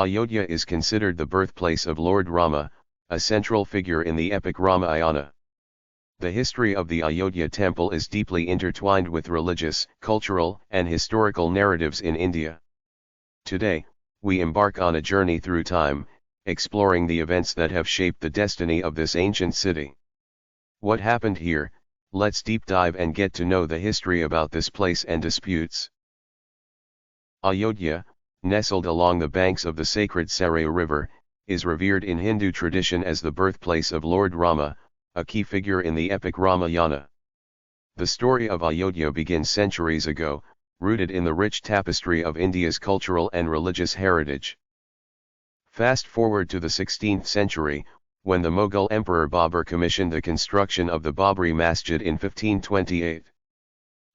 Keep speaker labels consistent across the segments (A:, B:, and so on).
A: Ayodhya is considered the birthplace of Lord Rama, a central figure in the epic Ramayana. The history of the Ayodhya temple is deeply intertwined with religious, cultural, and historical narratives in India. Today, we embark on a journey through time, exploring the events that have shaped the destiny of this ancient city. What happened here? Let's deep dive and get to know the history about this place and disputes. Ayodhya, nestled along the banks of the sacred Sarayu River, is revered in Hindu tradition as the birthplace of Lord Rama, a key figure in the epic Ramayana. The story of Ayodhya begins centuries ago, rooted in the rich tapestry of India's cultural and religious heritage. Fast forward to the 16th century, when the Mughal Emperor Babur commissioned the construction of the Babri Masjid in 1528.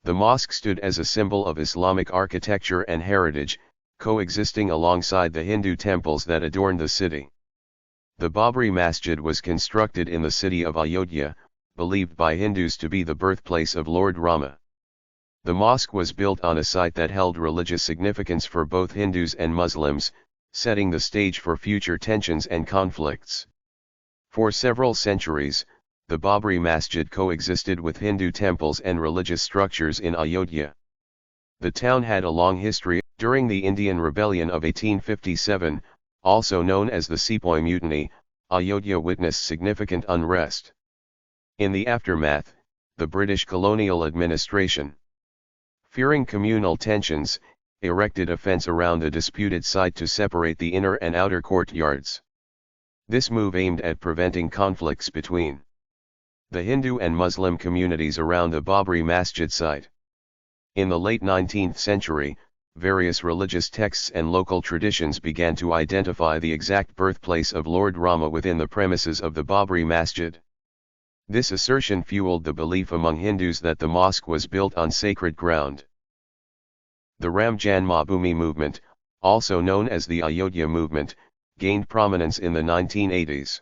A: The mosque stood as a symbol of Islamic architecture and heritage, coexisting alongside the Hindu temples that adorned the city. The Babri Masjid was constructed in the city of Ayodhya, believed by Hindus to be the birthplace of Lord Rama. The mosque was built on a site that held religious significance for both Hindus and Muslims, setting the stage for future tensions and conflicts. For several centuries, the Babri Masjid coexisted with Hindu temples and religious structures in Ayodhya. The town had a long history. During the Indian Rebellion of 1857, also known as the Sepoy Mutiny, Ayodhya witnessed significant unrest. In the aftermath, the British colonial administration, fearing communal tensions, erected a fence around the disputed site to separate the inner and outer courtyards. This move aimed at preventing conflicts between the Hindu and Muslim communities around the Babri Masjid site. In the late 19th century, various religious texts and local traditions began to identify the exact birthplace of Lord Rama within the premises of the Babri Masjid. This assertion fueled the belief among Hindus that the mosque was built on sacred ground. The Ram Janmabhoomi movement, also known as the Ayodhya movement, gained prominence in the 1980s.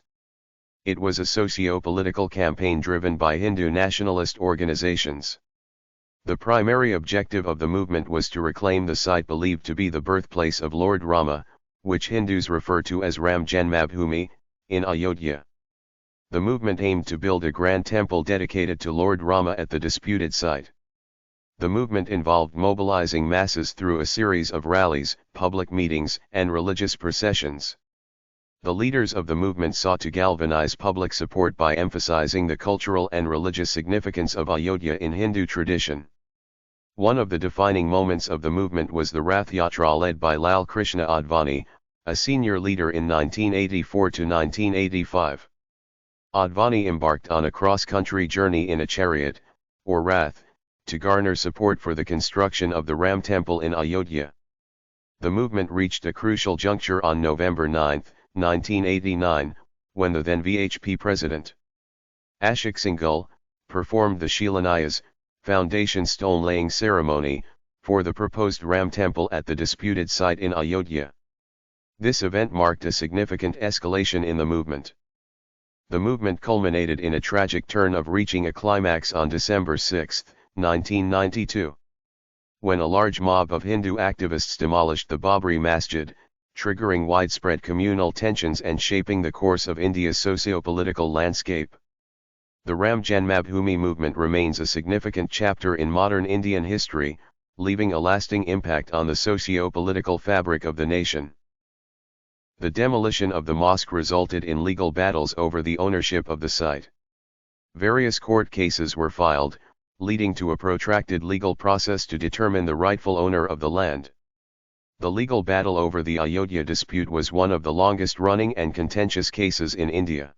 A: It was a socio-political campaign driven by Hindu nationalist organizations. The primary objective of the movement was to reclaim the site believed to be the birthplace of Lord Rama, which Hindus refer to as Ram Janmabhoomi, in Ayodhya. The movement aimed to build a grand temple dedicated to Lord Rama at the disputed site. The movement involved mobilizing masses through a series of rallies, public meetings, and religious processions. The leaders of the movement sought to galvanize public support by emphasizing the cultural and religious significance of Ayodhya in Hindu tradition. One of the defining moments of the movement was the Rath Yatra led by Lal Krishna Advani, a senior leader in 1984 to 1985. Advani embarked on a cross-country journey in a chariot, or rath, to garner support for the construction of the Ram Temple in Ayodhya. The movement reached a crucial juncture on November 9, 1989, when the then VHP president, Ashok Singhal, performed the Shilanayas, foundation stone-laying ceremony, for the proposed Ram Temple at the disputed site in Ayodhya. This event marked a significant escalation in the movement. The movement culminated in a tragic turn of reaching a climax on December 6, 1992. When a large mob of Hindu activists demolished the Babri Masjid, triggering widespread communal tensions and shaping the course of India's socio-political landscape. The Ram Janmabhoomi movement remains a significant chapter in modern Indian history, leaving a lasting impact on the socio-political fabric of the nation. The demolition of the mosque resulted in legal battles over the ownership of the site. Various court cases were filed, leading to a protracted legal process to determine the rightful owner of the land. The legal battle over the Ayodhya dispute was one of the longest-running and contentious cases in India.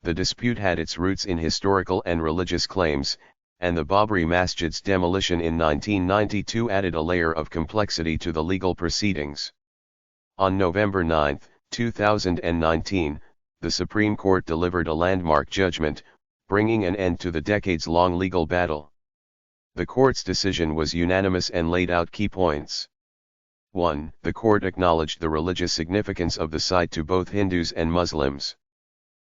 A: The dispute had its roots in historical and religious claims, and the Babri Masjid's demolition in 1992 added a layer of complexity to the legal proceedings. On November 9, 2019, the Supreme Court delivered a landmark judgment, bringing an end to the decades-long legal battle. The court's decision was unanimous and laid out key points. 1. The court acknowledged the religious significance of the site to both Hindus and Muslims.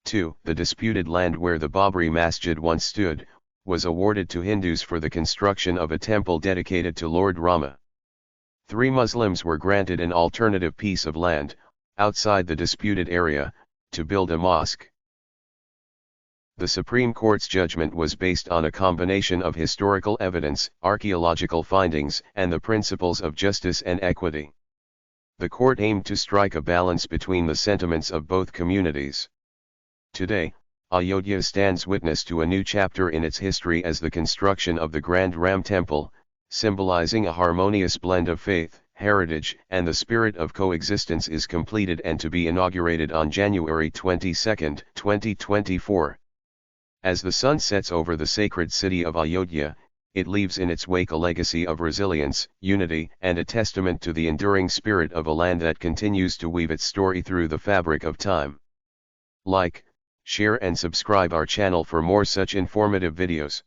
A: 2. The disputed land where the Babri Masjid once stood, was awarded to Hindus for the construction of a temple dedicated to Lord Rama. 3 Muslims were granted an alternative piece of land, outside the disputed area, to build a mosque. The Supreme Court's judgment was based on a combination of historical evidence, archaeological findings, and the principles of justice and equity. The court aimed to strike a balance between the sentiments of both communities. Today, Ayodhya stands witness to a new chapter in its history as the construction of the Grand Ram Temple, symbolizing a harmonious blend of faith, heritage, and the spirit of coexistence, is completed and to be inaugurated on January 22, 2024. As the sun sets over the sacred city of Ayodhya, it leaves in its wake a legacy of resilience, unity, and a testament to the enduring spirit of a land that continues to weave its story through the fabric of time. Like, share and subscribe our channel for more such informative videos.